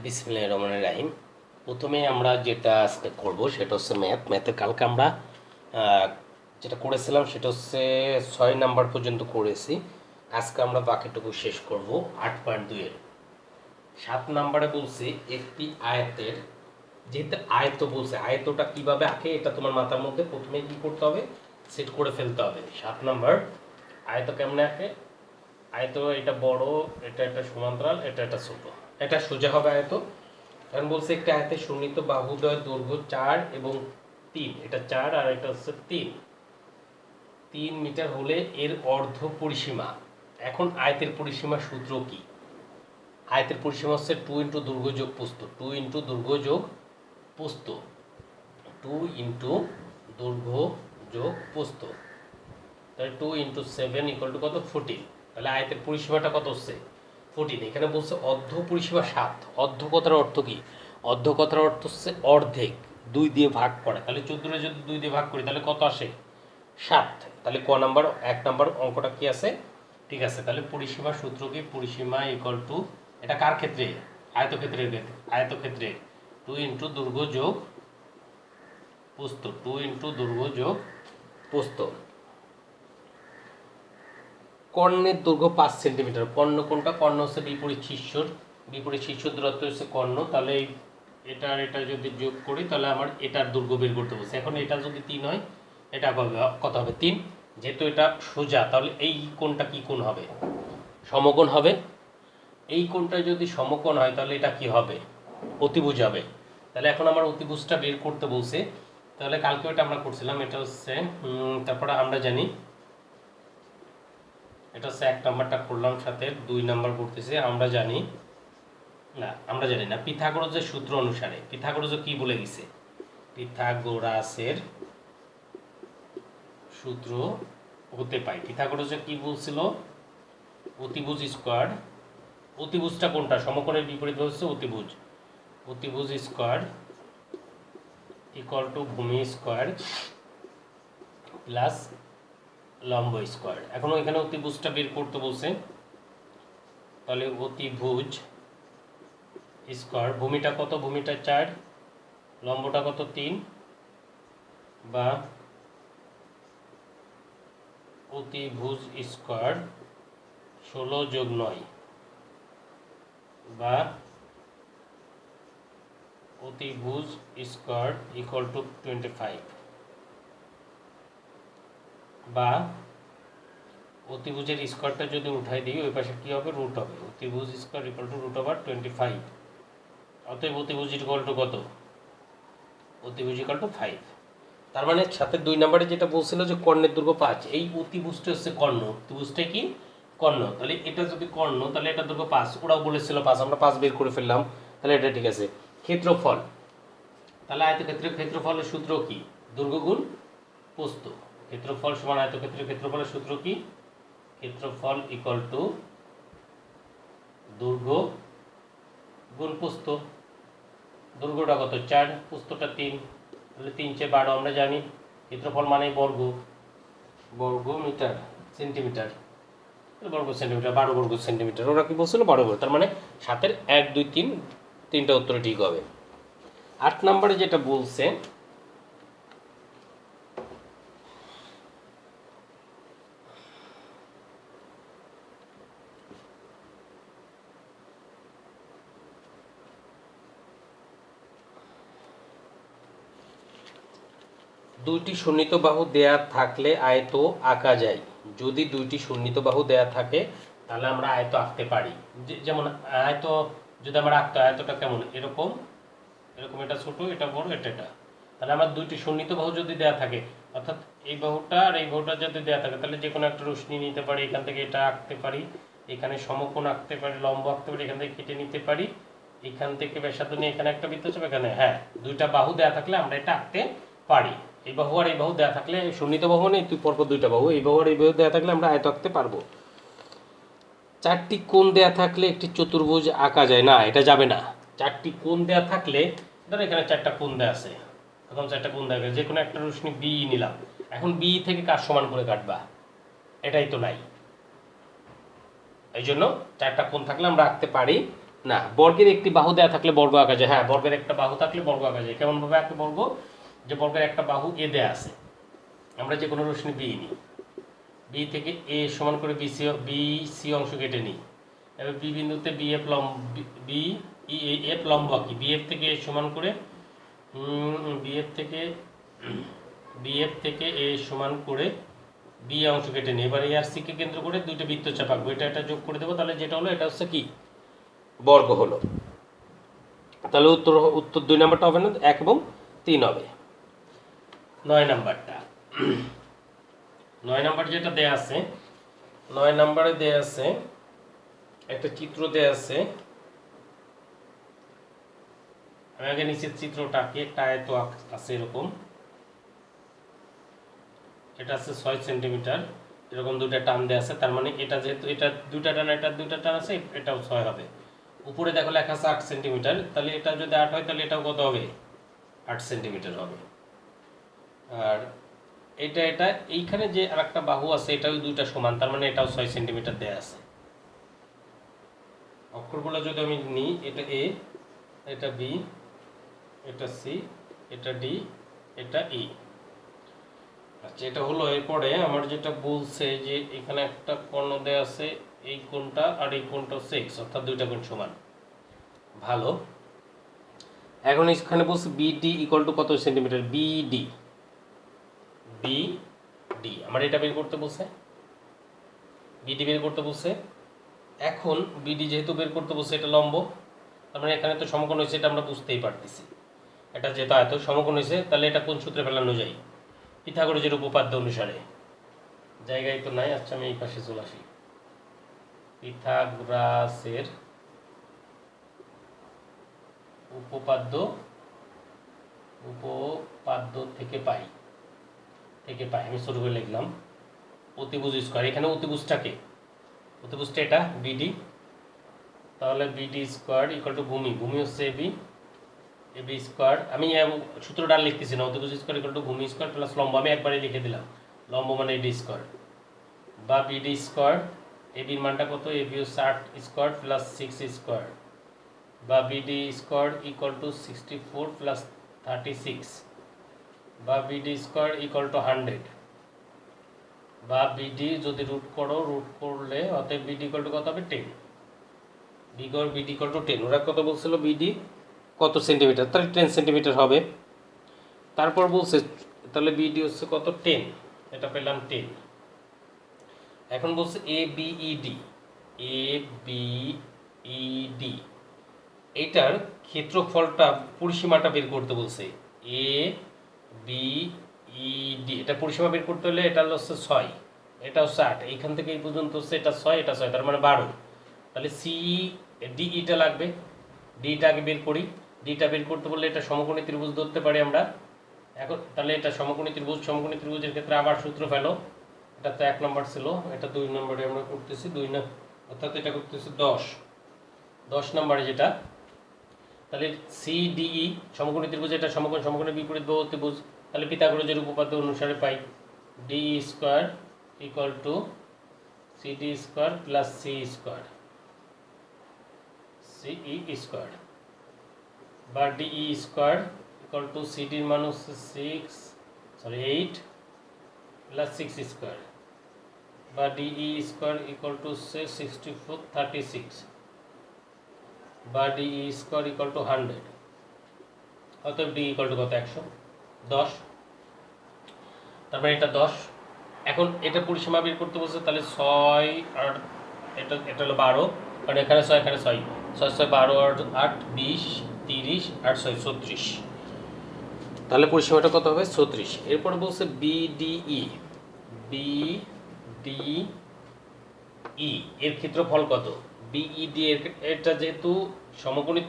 বিসমিল্লাহির রহমানির রহিম। প্রথমে আমরা যেটা আজকে করব সেটা হচ্ছে ম্যাথের কালকে আমরা যেটা করেছিলাম সেটা হচ্ছে 6 নাম্বার পর্যন্ত করেছি। আজকে আমরা বাকিটুকু শেষ করব 8.2-এর। 7 নাম্বারে বলছে একটি আয়তের, যেহেতু আয়ত বলছে, আয়তটা কিভাবে আঁকে এটা তোমার মাথার মধ্যে প্রথমে কি করতে হবে, সেট করে ফেলতে হবে। 7 নাম্বার, আয়ত কেমনে আঁকে? আয়ত এটা বড়, এটা একটা সমান্তরাল, এটা একটা ছোট, এটা সোজা হবে আয়ত। কারণ বলছে একটি আয়তের সন্নিহিত বাহুদ্বয়ের দৈর্ঘ্য 4 এবং 3, এটা 4 আর এটা হচ্ছে 3 মিটার হলে এর অর্ধ পরিসীমা। এখন আয়তের পরিসীমা সূত্র কি? আয়তের পরিসীমা হচ্ছে 2 ইন্টু দৈর্ঘ্য যোগ প্রস্থ, 2 ইন্টু দৈর্ঘ্য যোগ প্রস্থ, 2 ইন্টু দৈর্ঘ্য যোগ প্রস্থ, তাহলে 2 ইন্টু 7 ইকুয়াল টু কত? 14। তাহলে আয়তের পরিসীমাটা কত হচ্ছে? 14। এখানে বলছে অর্ধ পরিসীমা 7। অর্ধ কথার অর্থ কি? অর্ধ কথার অর্থ হচ্ছে অর্ধেক, 2 দিয়ে ভাগ করে। তাহলে 14 যদি 2 দিয়ে ভাগ করি তাহলে কত আসে? 7। তাহলে ক নাম্বার, 1 নাম্বার অঙ্কটা কি আছে? ঠিক আছে। তাহলে পরিসীমা সূত্র কি? পরিসীমা ইকুয়াল টু, এটা কার ক্ষেত্রে? আয়তক্ষেত্রের ক্ষেত্রে। আয়তক্ষেত্রে 2 ইন্টু দৈর্ঘ্য যোগ প্রস্থ, 2 ইন্টু দৈর্ঘ্য যোগ প্রস্থ। কর্ণের দৈর্ঘ্য 5 সেন্টিমিটার। কর্ণ কোনটা? কর্ণ হচ্ছে বিপরীত শীর্ষর, বিপরীত শীর্ষর দূরত্ব হচ্ছে কর্ণ। তাহলে এটা আর এটা যদি যোগ করি তাহলে আমার এটার দৈর্ঘ্য বের করতে বলছে। এখন এটা যদি 3 হয়, এটা কত হবে? 3। যেহেতু এটা সোজা, তাহলে এই কোণটা কি কোণ হবে? সমকোণ হবে। এই কোণটা যদি সমকোণ হয় তাহলে এটা কি হবে? অতিভুজ হবে। তাহলে এখন আমার অতিভুজটা বের করতে বলছে। তাহলে কালকে ওটা আমরা করছিলাম, এটা হচ্ছে তারপরে আমরা জানি এটা হচ্ছে 1 নাম্বারটা করলাম, সাথে 2 নাম্বার করতেছি। আমরা জানি না, আমরা জানি না, পিথাগোরাসের সূত্র অনুসারে। পিথাগোরাস কি বলে গেছে? পিথাগোরাসের সূত্র হতে পাই। পিথাগোরাস কি বলছিল? অতিভুজ স্কোয়ার, অতিভুজটা কোনটা? সমকোণের বিপরীত হচ্ছে অতিভুজ। অতিভুজ স্কোয়ার ইকুয়াল টু ভূমি স্কোয়ার প্লাস লম্ব স্কোয়ার। এখন এখানে অতিভুজটা বের করতে বলছে, তাহলে অতিভুজ স্কোয়ার, ভূমিটা কত? ভূমিটা 4, লম্বটা কত? 3, বা অতিভুজ স্কোয়ার 16 যোগ 9, বা অতিভুজ স্কোয়ার ইকুয়াল টু 25, বা অতিভুজের স্কোয়ারটা যদি উঠাই দিই ওই পাশে কী হবে? রুট হবে। অতিভুজ square equal to root over 25। অতএব অতিভুজ ইকুয়াল টু কত? অতিভুজ ইকুয়াল টু 5। তার মানে সাথে 2 নাম্বারে যেটা বলছিল যে কর্ণের দৈর্ঘ্য 5, এই অতিভুজটা হচ্ছে কর্ণ, অতিভুজটা কি? কর্ণ। তাহলে এটা যদি কর্ণ তাহলে এটা দৈর্ঘ্য 5, ওরাও বলেছিল 5, আমরা 5 বের করে ফেললাম। তাহলে এটা ঠিক আছে। ক্ষেত্রফল, তাহলে আয়তক্ষেত্রের ক্ষেত্রফলের সূত্র কি? দৈর্ঘ্য গুণ প্রস্থ। ক্ষেত্রফল সমান আয়তক্ষেত্রের ক্ষেত্রফলের সূত্র কি? ক্ষেত্রফল ইকুয়াল টু দৈর্ঘ্য গুণ প্রস্থ। দৈর্ঘ্যটা কত? 4, প্রস্থটা 3, তাহলে 3 × 12 আমরা জানি। ক্ষেত্রফল মানে বর্গ, বর্গ মিটার, সেন্টিমিটার, বর্গ সেন্টিমিটার, 12 বর্গ সেন্টিমিটার। ওরা কি বলছিল? 12 বর্গ। তার মানে 7-এর 1, 2, 3, 3টা উত্তর ঠিক হবে। 8 নাম্বারে যেটা বলছে, দুইটি সন্নিহিত বাহু দেয়া থাকলে আয়ত আঁকা যায়। যদি দুইটি সন্নিহিত বাহু দেয়া থাকে তাহলে আমরা আয়ত আঁকতে পারি। যেমন আয়ত যদি আমরা আঁকতে, আয়তটা কেমন? এরকম, এরকম, এটা ছোট, এটা বড়, এটা এটা। তাহলে আমার দুইটি সন্নিহিত বাহু যদি দেয়া থাকে, অর্থাৎ এই বাহুটা আর এই বাহুটা যদি দেয়া থাকে, তাহলে যে কোনো একটা রশ্মি নিতে পারি, এখান থেকে এটা আঁকতে পারি, এখানে সমকোণ আঁকতে পারি, লম্ব আঁকতে পারি, এখান থেকে কেটে নিতে পারি, এখান থেকে ব্যাসার্ধ নিয়ে এখানে একটা বৃত্ত চাপ, এখানে, হ্যাঁ, দুইটা বাহু দেয়া থাকলে আমরা এটা আঁকতে পারি। এই বাহু আর এই বাহু দেয়া থাকলে, সন্নিহিত বাহু মানে তুই পরপর দুইটা বাহু, এই বাহু আর এই বাহু দেয়া থাকলে আমরা আয়ত আঁকতে পারবো। 4টি কোণ দেয়া থাকলে একটি চতুর্ভুজ আঁকা যায় না, এটা যাবে না। 4টি কোণ দেয়া থাকলে, ধরো এখানে 4টা কোণ দেয়া আছে, এখন 4টা কোণ দেয়া, যে কোনো একটা রশ্মি বি নিলাম, এখন বি থেকে কার সমান করে কাটবা? এটাই তো নাই। এই জন্য 4টা কোণ থাকলে আমরা আঁকতে পারি, না, বর্গের একটি বাহু দেয়া থাকলে বর্গ আঁকা যায়। হ্যাঁ, বর্গের একটা বাহু থাকলে বর্গ আঁকা যায়। কেমন ভাবে আঁকে বর্গ? যে বর্গের একটা বাহু এ দেয়া আছে, আমরা যে কোনো রশ্মি বি নিই, বি থেকে এ সমান করে বি সি অংশ কেটে নিই। এবার বি বিন্দুতে বি এফ লম্ব, বি ই এফ লম্ব আঁকি। বি এফ থেকে এ সমান করে বি এফ থেকে এ সমান করে বি অংশ কেটে নিই। এবার এ আর সি কে কেন্দ্র করে দুইটা বৃত্তচাপ আঁকবো। এটা যোগ করে দেবো, তাহলে যেটা হলো এটা হচ্ছে কি বর্গ হলো। তাহলে উত্তর 2 নাম্বারটা হবে না, 1 এবং 3 হবে। 9 নাম্বারটা, 9 নাম্বার যেটা দেয়া আছে, 9 নাম্বারে দেয়া আছে একটা চিত্র দেয়া আছে। আমি আগে নিচের চিত্রটাকে, একটা আয়ত আছে এরকম, এটা আছে 6 সেন্টিমিটার, এরকম দুইটা টান দেয়া আছে। তার মানে এটা যেহেতু এটা দুইটা টান, এটা দুইটা টান আছে, এটাও 6 হবে। উপরে দেখো লেখা আছে 8 সেন্টিমিটার, তাহলে এটা যদি 8 হয় তাহলে এটাও কত হবে? 8 সেন্টিমিটার হবে। আর এটা এইখানে যে আরেকটা বাহু আছে, এটাও দুইটা সমান, তার মানে এটাও 6 সেন্টিমিটার দেয়া আছে। অক্ষরগুলো যদি আমি নিই, এটা এ, এটা বি, এটা সি, এটা ডি, এটা ই। আচ্ছা, এটা হলো। এরপরে আমার যেটা বলছে যে এখানে একটা কোণ দেয়া আছে, এই কোণটা আর এই কোণটা হচ্ছে x, অর্থাৎ দুইটা কোণ সমান। ভালো। এখন এখানে বলছে বিডি ইকুয়াল টু কত সেন্টিমিটার? বিডি, বিডি আমার এটা বের করতে বলছে, বিডি বের করতে বলছে। এখন বিডি যেহেতু বের করতে বলছে, এটা লম্ব, তার মানে এখানে তো সমকোণ হয়েছে, এটা আমরা বুঝতেই পারতেছি। এটা যেহেতু আয়ত সমকোণ হয়েছে, তাহলে এটা কোন সূত্রে ফেলানো যায়? পিথাগোরাসের উপপাদ্য অনুসারে। জায়গায় তো নাই, আচ্ছা আমি এই পাশে চলে আসি। পিথাগোরাসের উপপাদ্য থেকে পাই, আমি ছোট করে লিখলাম অতিভুজ স্কয়ার। এখানে অতিভুজটাকে, অতিভুজটা এটা বিডি, তাহলে বিডি স্কয়ার ইকুয়াল টু ভূমি হচ্ছে এবি স্কয়ার। আমি সূত্রটা আর লিখতেছি না, অতিভুজ স্কয়ার ইকুয়াল টু ভূমি স্কয়ার প্লাস লম্ব, আমি একবারে লিখে দিলাম, লম্ব মানে এডি স্কয়ার বা বিডি স্কয়ার। এবির মানটা কত? এবি হচ্ছে 8 স্কয়ার প্লাস 6 স্কয়ার, বা BD square equal to 64 plus 36, বা বিডি স্কয়ার ইকুয়াল টু 100, বা বিডি যদি রুট করলে অতএব বিডি ইকুয়াল টু কত হবে? 10। BD equal to 10। ওরা কত বলছিল? বিডি কত সেন্টিমিটার? তাহলে 10 সেন্টিমিটার হবে। তারপর বলছে তাহলে বিডি হচ্ছে কত? 10, এটা পেলাম 10। এখন বলছে এ বিইডি, এইটার ক্ষেত্রফলটা, পরিসীমাটা বের করতে বলছে। এ বিইডি, এটা পরিসীমা বের করতে হলে এটা হচ্ছে 6, এটা হচ্ছে 8, এইখান থেকে এই পর্যন্ত হচ্ছে এটা 6, এটা 6, তার মানে 12। তাহলে সি ডিইটা লাগবে, ডিটা আগে বের করি। ডিটা বের করতে বললে এটা সমকোণী ত্রিভুজ ধরতে পারি আমরা। এখন তাহলে এটা সমকোণী ত্রিভুজের ক্ষেত্রে আবার সূত্র ফেলো। এটা তো 1 নম্বর ছিল, এটা 2 নম্বরে আমরা করতেছি, 2 না, অর্থাৎ এটা করতেছি 10 নম্বরে যেটা। তাহলে সিডিই সমকোণী ত্রিভুজ, এটা সমকোণের বিপরীত বাহু ত্রিভুজ। তাহলে পিথাগোরাসের উপপাদ্য অনুসারে পাই D square equal to CD square plus C square, বা ডিই স্কয়ার ইকুয়াল টু সিডির মান হচ্ছে 8 প্লাস 6 স্কয়ার, বা ডিই স্কয়ার ইকুয়াল টু 64 36, বা ডিই স্কয়ার ইকুয়াল টু 100। অতএব ডি ইকুয়াল টু কত? 110। তারপরে এটা 10। এখন এটা পরিসীমা বের করতে বলছে, তাহলে 6 আর এটা হলো 12, কারণ এখানে 6 এখানে 6, 6 6 12 আর 8 20 30 আর 6 36, তাহলে পরিসীমাটা কত হবে? 36। এরপরে বলছে বিডিই, এর ক্ষেত্রফল কত? বিইডি এটা যেহেতু সমকোণী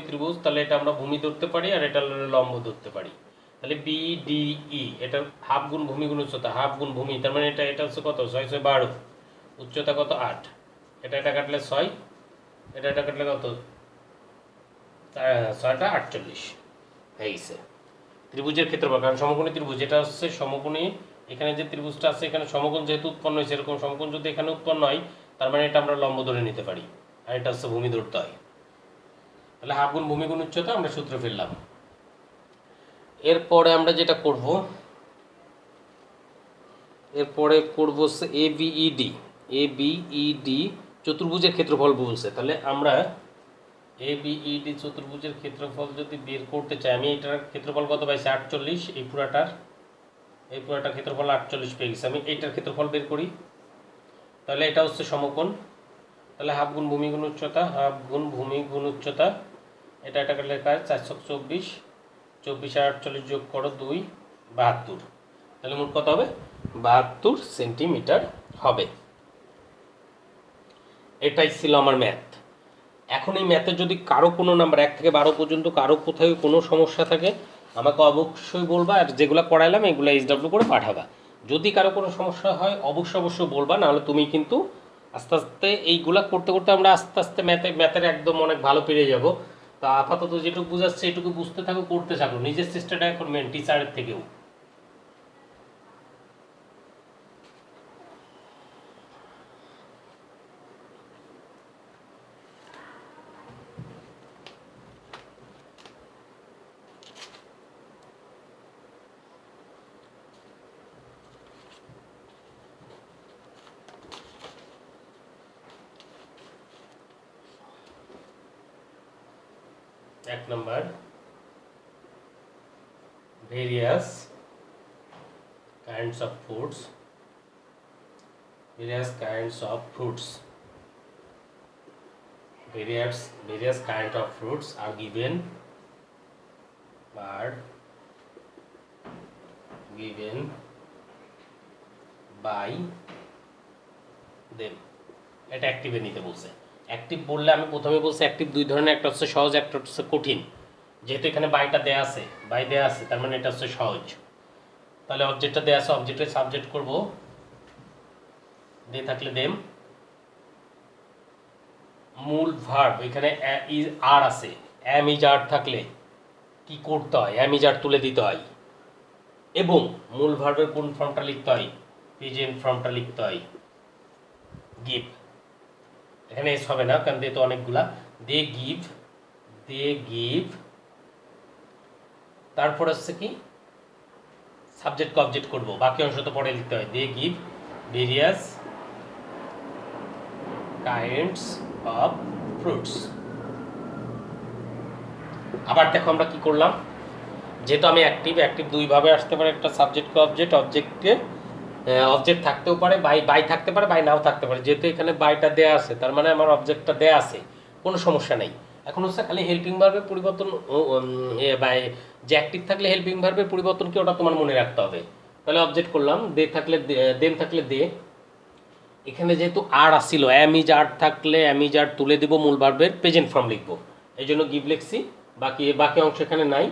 ত্রিভুজ, তাহলে এটা আমরা ভূমি ধরতে পারি, আর এটা লম্ব ধরতে পারি। তাহলে বিডিই এটা হাফ গুণ ভূমি গুণ উচ্চতা, হাফ গুণ ভূমি, তার মানে এটা হচ্ছে কত? 6 6 12, উচ্চতা কত? 8, এটা কাটলে 6, এটা কাটলে কত? 6টা 48 হয়ে গেছে ত্রিভুজের ক্ষেত্রফল। কারণ সমকোণী ত্রিভুজ, এটা হচ্ছে সমকোণী, এখানে যে ত্রিভুজটা আছে এখানে সমকোণ যেহেতু উৎপন্ন হয়েছে, এরকম সমকোণ যদি এখানে উৎপন্ন হয়, তার মানে এটা আমরা লম্ব ধরে নিতে পারি, আর এটা হচ্ছে ভূমি ধরতে হয়। তাহলে হাফ গুণ ভূমি গুণ উচ্চতা আমরা সূত্র ফেললাম। এরপরে আমরা যেটা করব, এরপরে করব হচ্ছে এবিইডি চতুর্ভুজের ক্ষেত্রফল বলছে। তাহলে আমরা এবিইডি চতুর্ভুজের ক্ষেত্রফল যদি বের করতে চাই, আমি এটার ক্ষেত্রফল কত পাইছি 48, এই পুরাটার ক্ষেত্রফল 48 পেয়ে গেছি। আমি এইটার ক্ষেত্রফল বের করি, তাহলে এটা হচ্ছে সমকোণ। তাহলে হাফ গুণ ভূমি গুণ উচ্চতা, হাফ গুণ ভূমি গুণ উচ্চতা, এটা লেখা 424, 24 আর 48 যোগ করো 2, 72। তাহলে মোট কত হবে 72 সেন্টিমিটার হবে। এটাই ছিল আমার ম্যাথ। এখন এই ম্যাথে যদি কারো কোনো নাম্বার 1 থেকে 12 পর্যন্ত কারো কোথাও কোনো সমস্যা থাকে আমাকে অবশ্যই বলবা, আর যেগুলো করাইলাম এগুলো এইচডব্লিউ করে পাঠাবা। যদি কারো কোনো সমস্যা হয় অবশ্যই বলবা, নাহলে তুমি কিন্তু আস্তে আস্তে এইগুলা করতে করতে আমরা আস্তে আস্তে ম্যাথের একদম অনেক ভালো পেরে যাব। তা আপাতত যেটুকু বুঝাচ্ছে এটুকু বুঝতে থাকো, করতে থাকো, নিজের চেষ্টাটা এখন মেন, টিচারের থেকেও। 1 number various kinds of fruits, various kinds of fruits are given by them। এটা অ্যাক্টিভে নিতে বলছে। অ্যাক্টিভ বললে আমি প্রথমে বলছি অ্যাক্টিভ দুই ধরনের, একটা হচ্ছে সহজ, একটা হচ্ছে কঠিন। যেহেতু এখানে বাইটা দেয়া আছে, বাই দেয়া আছে, তার মানে এটা হচ্ছে সহজ। তাহলে অবজেক্টটা দেয়া আছে, অবজেক্টের সাবজেক্ট করব দিয়ে থাকলে দেম, মূল ভার্ব এখানে ইজ আর আছে, এম ইজ আর থাকলে কি করতে হয়, এম ইজ আর তুলে দিতে হয়, এবং মূল ভার্বের কোন ফর্মটা লিখতে হয়, প্রেজেন্ট ফর্মটা লিখতে হয়, গিভ। এখানে এস হবে না কারণ দে তো অনেকগুলা, দে গিভ, তারপর হচ্ছে কি সাবজেক্ট অবজেক্ট করব, বাকি অংশ তো পরে লিখতে হয়, they give various kinds of fruits. আবার দেখো আমরা কি করলাম, যেহেতু আমি অ্যাক্টিভ দুইভাবে আসতে পারে, একটা সাবজেক্ট অবজেক্টে অবজেক্ট থাকতেও পারে, বাই থাকতে পারে, বাই নাও থাকতে পারে। যেহেতু এখানে বাইটা দেয়া আছে তার মানে আমার অবজেক্টটা দেয়া আছে, কোনো সমস্যা নেই। এখন হচ্ছে খালি হেল্পিং ভার্বের পরিবর্তন, বাই যে অ্যাক্টিভ থাকলে হেল্পিং ভার্বের পরিবর্তন কি ওটা তোমার মনে রাখতে হবে। তাহলে অবজেক্ট করলাম, দে থাকলে দেম থাকলে দে, এখানে যেহেতু আর আসছিল, এম ইজ আর থাকলে এম ইজ আর তুলে দিব, মূল ভার্বের প্রেজেন্ট ফর্ম লিখবো, এই জন্য গিভ লিখছি। বাকি অংশ এখানে নাই,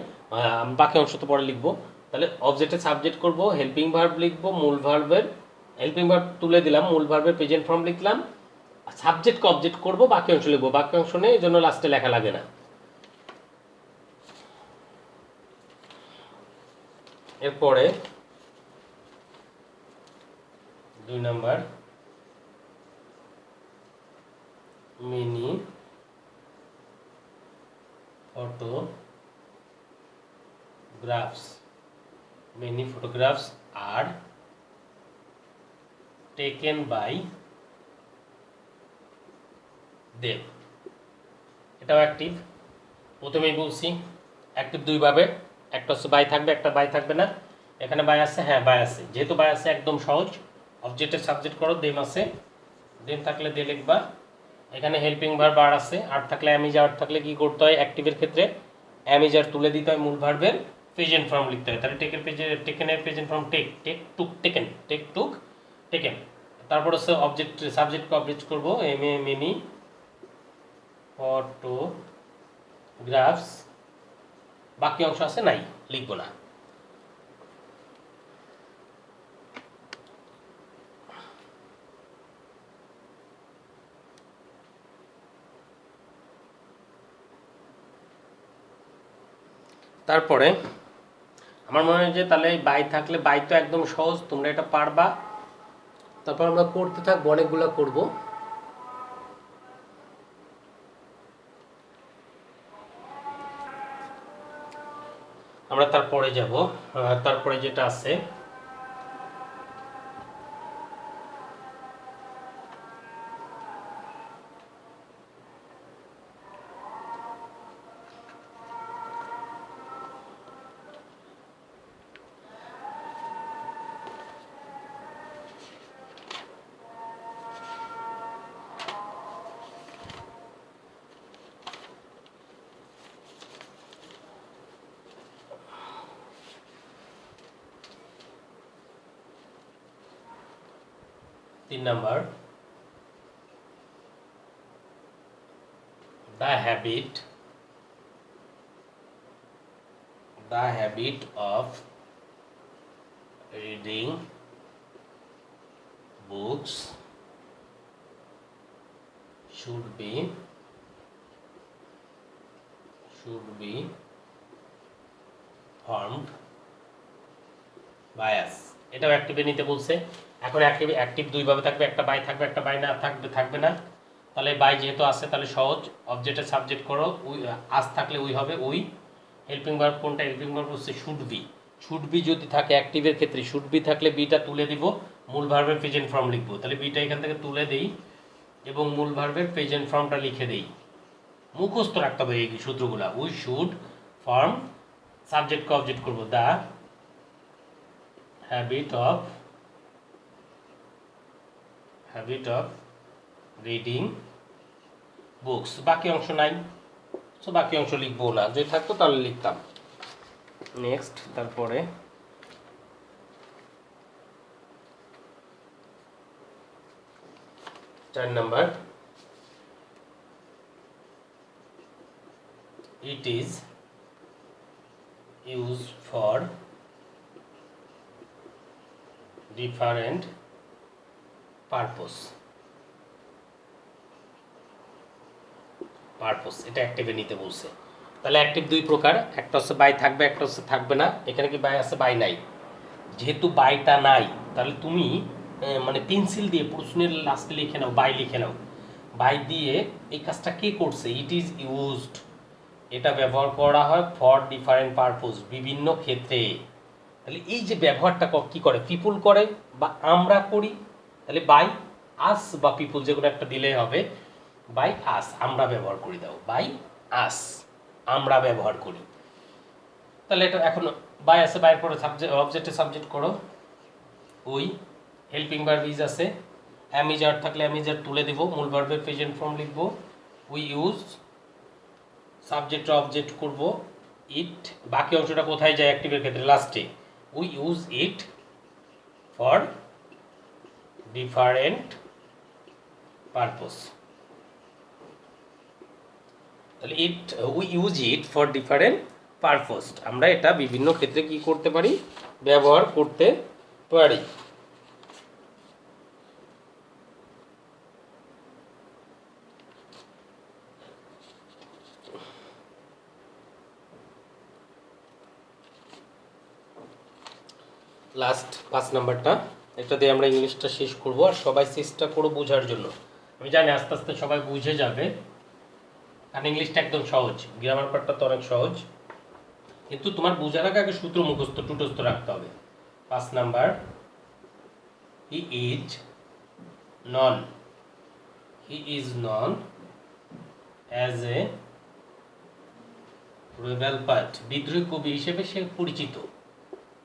বাকি অংশ তো পরে লিখবো। তাহলে অবজেক্টে সাবজেক্ট করব, হেল্পিং ভার্ব লিখবো, মূল ভার্বের হেল্পিং ভার্ব তুলে দিলাম, মূল ভার্বের প্রেজেন্ট ফর্ম লিখলাম, সাবজেক্টকে অবজেক্ট করব, বাকি অংশ লিখবো, বাকি অংশ নেই এই জন্য লাস্টে লেখা লাগে না। এরপরে 2 number, mini photographs are taken by them। এটাও অ্যাক্টিভ, প্রথমেই বলছি অ্যাক্টিভ দুইভাবে, একটা হচ্ছে বাই থাকবে, একটা বাই থাকবে না। এখানে বাই আছে, হ্যাঁ বাই আছে, যেহেতু বাই আছে একদম সহজ, অবজেক্টের সাবজেক্ট করো, দেম আছে, দেম থাকলে দে লিখবা। এখানে হেল্পিং ভার্ব আর আছে, আর থাকলে এম ইজ আর থাকলে কি করতে হয়, অ্যাক্টিভের ক্ষেত্রে এম ইজ আর তুলে দিতে হয়, মূল ভার্বের প্রেজেন্ট ফর্ম লিখতে হয়। তাহলে টেকেনের প্রেজেন্ট ফর্ম টেকেন। তারপর হচ্ছে অবজেক্ট সাবজেক্টকে অবজেক্ট করবো, মিনি ফটোগ্রাফস, বাকি অংশ আছে নাই, লিখবো না। তারপরে আমার মনে হয় যে তাহলে বাই থাকলে, বাই তো একদম সহজ, তোমরা এটা পারবা। তারপর আমরা করতে থাকবো, অনেকগুলো করব। আমরা তারপরে যাব। তারপরে যেটা আছে তিন number, the habit of reading books should be formed by us। এটাও অ্যাক্টিভে নিতে বলছে। এখন অ্যাক্টিভ দুইভাবে থাকবে, একটা বাই থাকবে, একটা বাই না থাকবে না। তাহলে বাই যেহেতু আছে তাহলে সহজ, অবজেক্টের সাবজেক্ট করো, উই আস থাকলে উই হবে উই। হেল্পিং ভার্ব কোনটা? হেল্পিং ভার্ব হচ্ছে শুড বি যদি থাকে অ্যাক্টিভের ক্ষেত্রে, শুড বি থাকলে বিটা তুলে দিব, মূল ভার্বের প্রেজেন্ট ফর্ম লিখবো। তাহলে বিটা এখান থেকে তুলে দেই এবং মূল ভার্বের প্রেজেন্ট ফর্মটা লিখে দেই। মুখস্থ রাখতে হবে এই সূত্রগুলা। উই শুড ফর্ম সাবজেক্টকে অবজেক্ট করবো, the habit of reading books। বাকি অংশ নাই, সো বাকি অংশ লিখবো না, যদি থাকতো তাহলে লিখতাম। নেক্সট, তারপরে 4 number, it is used for different purpose। এটা অ্যাক্টিভে নিতে বলছে। তাহলে অ্যাক্টিভ দুই প্রকার, একটা হচ্ছে বাই থাকবে, একটা হচ্ছে থাকবে না। এখানে কি বাই আছে? বাই নাই। যেহেতু বাইটা নাই তাহলে তুমি মানে পেন্সিল দিয়ে প্রশ্নের লাস্টে লিখে নাও, বাই লিখে নাও। বাই দিয়ে এই কাজটা কে করছে? ইট ইজ ইউজড, এটা ব্যবহার করা হয় ফর ডিফারেন্ট পারপোজ, বিভিন্ন ক্ষেত্রে। তাহলে এই যে ব্যবহারটা কি করে? পিপুল করে বা আমরা করি। তাহলে বাই আস বা পিপুল যে কোনো একটা দিলেই হবে। বাই আস, আমরা ব্যবহার করি, দাও বাই আস, আমরা ব্যবহার করি। তাহলে এটা এখন বাই আছে, বাইয়ের পরে সাবজেক্ট, অবজেক্টে সাবজেক্ট করো উই। হেল্পিং ভার্ব ইজ আছে, অ্যামিজার থাকলে অ্যামিজার তুলে দেব, মূল ভার্বের প্রেজেন্ট ফর্ম লিখবো। উই ইউজ, সাবজেক্ট অবজেক্ট করব ইট। বাকি অংশটা কোথায় যায়? অ্যাক্টিভের ক্ষেত্রে লাস্টে। We use it for different purpose. তাহলে we use it for different purpose, আমরা এটা বিভিন্ন ক্ষেত্রে কি করতে পারি? ব্যবহার করতে পারি। লাস্ট 5 নাম্বারটা, এটা দিয়ে আমরা ইংলিশটা শেষ করব। আর সবাই চেষ্টা করো বোঝার জন্য। আমি জানি আস্তে আস্তে সবাই বুঝে যাবে, কারণ ইংলিশটা একদম সহজ, গ্রামার পার্টটা তো অনেক সহজ, কিন্তু তোমার বোঝার আগে সূত্র মুখস্থ টুটস্থ রাখতে হবে। 5 number, he is known as a rebel poet, বিদ্রোহী কবি হিসেবে সে পরিচিত।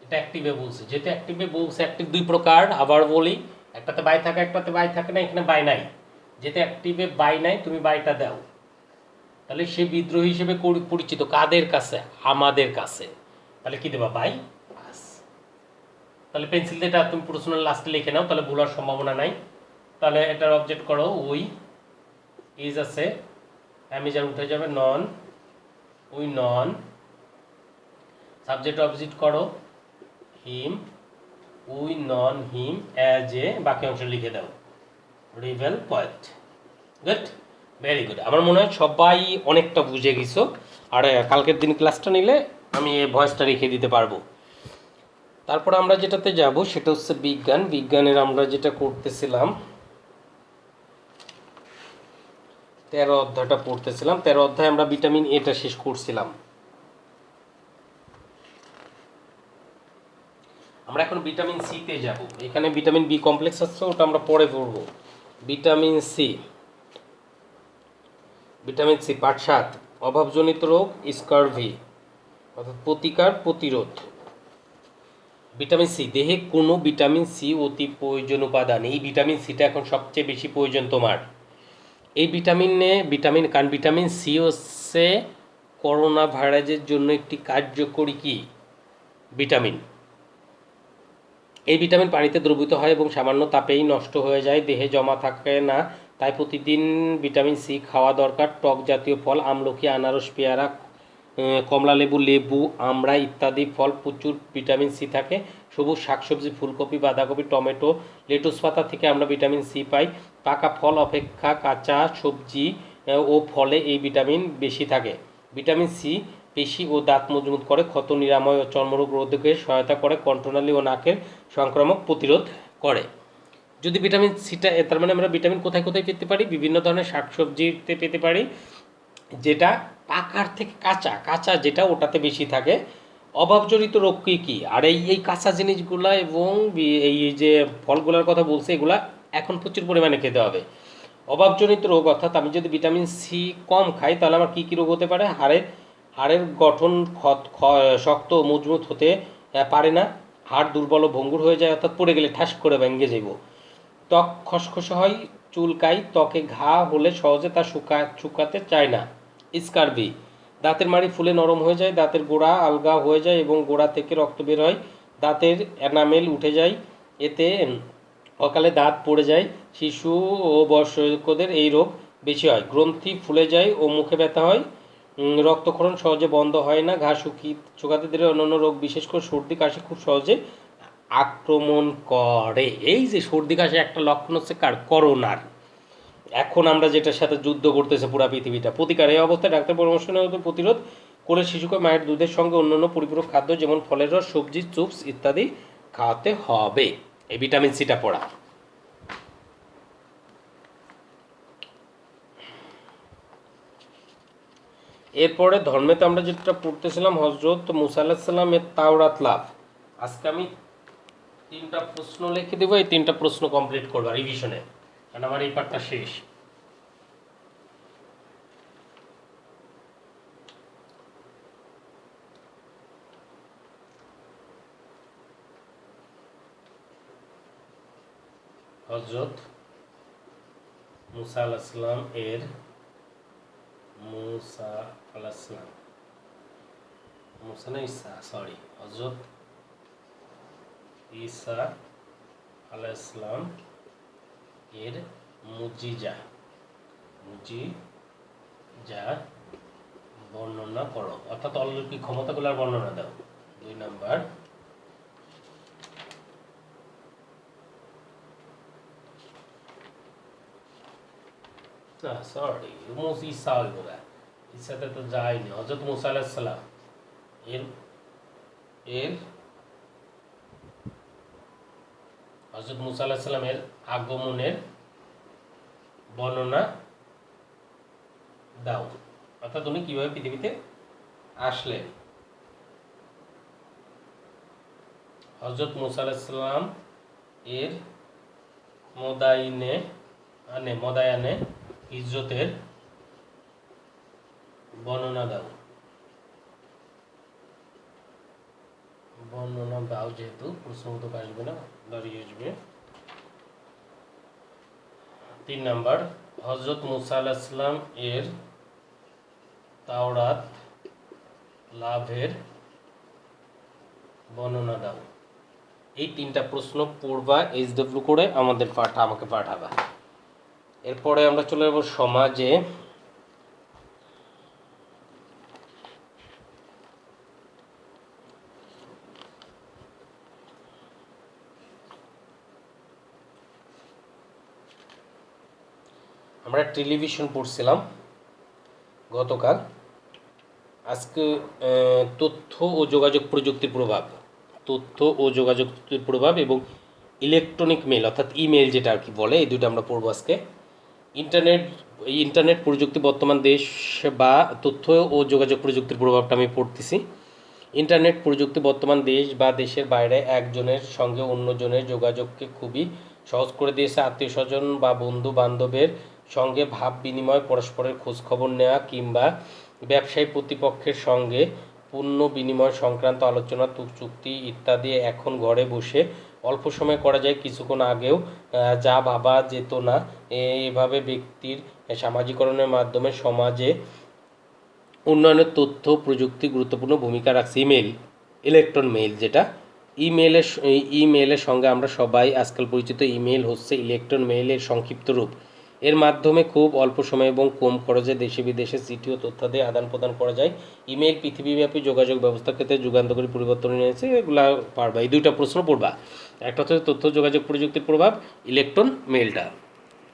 এটা অ্যাক্টিভে বলছে, যেহেতু অ্যাক্টিভে বলছে, অ্যাক্টিভ দুই প্রকার, আবার বলি, একটাতে বাই থাকে, একটাতে বাই থাকে না। এখানে বাই নাই, যেহেতু অ্যাক্টিভে বাই নাই, তুমি বাইটা দাও। তাহলে সে বিদ্রোহী হিসেবে পরিচিত কাদের কাছে? আমাদের কাছে। তাহলে কি দেবা? By us. তাহলে পেন্সিল দিয়ে এটা তুমি প্রশ্নের লাস্টে লিখে নাও, তাহলে ভুলার সম্ভাবনা নাই। তাহলে এটার অবজেক্ট করো উই, ইজ আছে, অ্যামিজার উঠে যাবে, নন, উই নন, সাবজেক্ট অবজেক্ট করো হিম, we non him as a, বাকি অংশ লিখে দাও, rebel poet. Good, very good. আমার মনে হয় সবাই অনেকটা বুঝে গেছো। আর কালকের দিন ক্লাসটা নিলে আমি এই ভয়েসটা রেখে দিতে পারবো। তারপর আমরা যেটাতে যাব সেটা হচ্ছে বিজ্ঞান। বিজ্ঞানের আমরা যেটা করতেছিলাম 13 অধ্যায়টা পড়তেছিলাম। 13 অধ্যায় আমরা ভিটামিন এটা শেষ করছিলাম। এখন ভিটামিন সিতে যাব। এখানে ভিটামিন বি কমপ্লেক্স আছে, ওটা আমরা পরে পড়ব। Vitamin C, vitamin C part 7, অভাবজনিত রোগ, স্কারভি অর্থাৎ প্রতিকার প্রতিরোধ। ভিটামিন সি, দেহে কোনো ভিটামিন সি অতি প্রয়োজন উপাদান। এই ভিটামিন সিটা এখন সবচেয়ে বেশি প্রয়োজন তোমার। এই ভিটামিন সি হচ্ছে করোনা ভাইরাসের জন্য একটি কার্যকরী কি ভিটামিন। এই ভিটামিন পানিতে দ্রবীভূত হয় এবং সামান্য তাপেই নষ্ট হয়ে যায়, দেহে জমা থাকে না। তাই প্রতিদিন ভিটামিন সি খাওয়া দরকার। টক জাতীয় ফল, আমলকি, আনারস, পেয়ারা, কমলালেবু, লেবু, আমড়া ইত্যাদি ফল প্রচুর ভিটামিন সি থাকে। সবুজ শাকসবজি, ফুলকপি, বাঁধাকপি, টমেটো, লেটুস পাতা থেকে আমরা ভিটামিন সি পাই। পাকা ফল অপেক্ষা কাঁচা সবজি ও ফলে এই ভিটামিন বেশি থাকে। ভিটামিন সি পেশি ও দাঁত মজবুত করে, ক্ষত নিরাময় ও চর্মরোগ রোধকে সহায়তা করে, কণ্ঠনালী ও নাকের সংক্রামক প্রতিরোধ করে। যদি ভিটামিন সিটা, তার মানে আমরা ভিটামিন কোথায় কোথায় পেতে পারি? বিভিন্ন ধরনের শাকসবজিতে পেতে পারি, যেটা পাকার থেকে কাঁচা কাঁচা যেটা ওটাতে বেশি থাকে। অভাবজনিত রোগ কী কী? আর এই কাঁচা জিনিসগুলা এবং এই যে ফলগুলোর কথা বলছে, এগুলা এখন প্রচুর পরিমাণে খেতে হবে। অভাবজনিত রোগ অর্থাৎ আমি যদি ভিটামিন সি কম খাই তাহলে আমার কী কী রোগ হতে পারে? হাড়ের গঠন শক্ত ও মজবুত হতে পারে না। হাড় দুর্বল ও ভঙ্গুর হয়ে যায়, অর্থাৎ পড়ে গেলে ঠাস করে ভেঙে যাইব। ত্বক খসখসে হয়, চুলকায়, ত্বকে ঘা হলে সহজে তা শুকাতে চায় না। স্কারভি, দাঁতের মাড়ি ফুলে নরম হয়ে যায়, দাঁতের গোড়া আলগা হয়ে যায় এবং গোড়া থেকে রক্ত বের হয়, দাঁতের এনামেল উঠে যায়, এতে অকালে দাঁত পড়ে যায়। শিশু ও বয়স্কদের এই রোগ বেশি হয়। গ্রন্থি ফুলে যায় ও মুখে ব্যথা হয়। রক্তক্ষরণ সহজে বন্ধ হয় না, ঘা শুকাতে দেরি। অন্যান্য রোগ বিশেষ করে সর্দি কাশি খুব সহজে আক্রমণ করে। এই যে সর্দি কাশি একটা লক্ষণ হচ্ছে কার? করোনার। এখন আমরা যেটার সাথে যুদ্ধ করতেছে পুরো পৃথিবীটা। প্রতিকার, এই অবস্থায় ডাক্তার পরামর্শ নেওয়া প্রতিরোধ করে শিশুকে মায়ের দুধের সঙ্গে অন্যান্য পরিপূরক খাদ্য যেমন ফলের রস, সবজি, চিপস ইত্যাদি খাওয়াতে হবে। এই ভিটামিন সিটা পড়া। এরপরে ধর্মেতে আমরা যেটা পড়তেছিলাম, হজরত মুসা আলাইহিস সালামের তাওরাত লাভ। আজকে আমি 3টা প্রশ্ন লিখে দেবো, এই 3টা প্রশ্ন কমপ্লিট করবো রিভিশনে, কারণ আমার এই পার্টটা শেষ। হজরত মুসা আলাইহিস সালাম এর হজরত ঈসা আলাইহিস সালাম এর মুজিজা বর্ণনা করো, অর্থাৎ অলৌকিক ক্ষমতাগুলোর বর্ণনা দাও। 2 নাম্বার, ঈসা হইবো, ঈসাতে তো যায়নি। হযরত মুসা আলাইহিস সালাম এর হযরত মুসা আলাইহিস সালামের আগমনের বর্ণনা দাও, অর্থাৎ উনি কিভাবে পৃথিবীতে আসলেন। হযরত মুসা আলাইহিস সালাম এর মদায়ানে হিজরতের বর্ণনা দাও। যেহেতু প্রশ্ন তো আসবে না, দাঁড়িয়ে আসবে। 3 নাম্বার, হযরত মুসা আলাইহিস সালাম এর তাওরাত লাভের বর্ণনা দাও। এই 3টা প্রশ্ন পড়বা, এইচডব্লিউ করে আমাকে পাঠাবা। এরপরে আমরা চলে যাব সমাজে। আমরা টেলিভিশন পড়ছিলাম গতকাল। আজকে তথ্য ও যোগাযোগ প্রযুক্তির প্রভাব এবং ইলেকট্রনিক মেল অর্থাৎ ইমেল যেটা আর কি বলে, এই দুটো আমরা পড়বো আজকে। ইন্টারনেট প্রযুক্তি বর্তমান দেশ বা তথ্য ও যোগাযোগ প্রযুক্তির প্রভাবটা আমি পড়তেছি। ইন্টারনেট প্রযুক্তি বর্তমান দেশ বা দেশের বাইরে একজনের সঙ্গে অন্যজনের যোগাযোগকে খুবই সহজ করে দিয়েছে। আত্মীয় স্বজন বা বন্ধু বান্ধবের সঙ্গে ভাব বিনিময়, পরস্পরের খোঁজখবর নেওয়া কিংবা ব্যবসায়ী প্রতিপক্ষের সঙ্গে পণ্য বিনিময় সংক্রান্ত আলোচনা, চুক্তি ইত্যাদি এখন ঘরে বসে অল্প সময় করা যায়। কিছুক্ষণ আগেও যা ভাবা যেত না, এভাবে ব্যক্তির সামাজিকরণের মাধ্যমে সমাজে উন্নয়নের তথ্য প্রযুক্তি গুরুত্বপূর্ণ ভূমিকা রাখছে। ইলেকট্রন মেইল, যেটা ইমেলের সঙ্গে আমরা সবাই আজকাল পরিচিত। ইমেল হচ্ছে ইলেকট্রন মেইলের সংক্ষিপ্ত রূপ। এর মাধ্যমে খুব অল্প সময় এবং কম খরচে দেশে বিদেশে চিঠি ও তথ্যাদি আদান প্রদান করা যায়। ইমেল পৃথিবীব্যাপী যোগাযোগ ব্যবস্থার ক্ষেত্রে যুগান্তকারী পরিবর্তন এনেছে। এগুলা পারবা, এই দুইটা প্রশ্ন পড়বা। একটা হচ্ছে তথ্য যোগাযোগ প্রযুক্তির প্রভাব, ইলেকট্রন মেইলটা।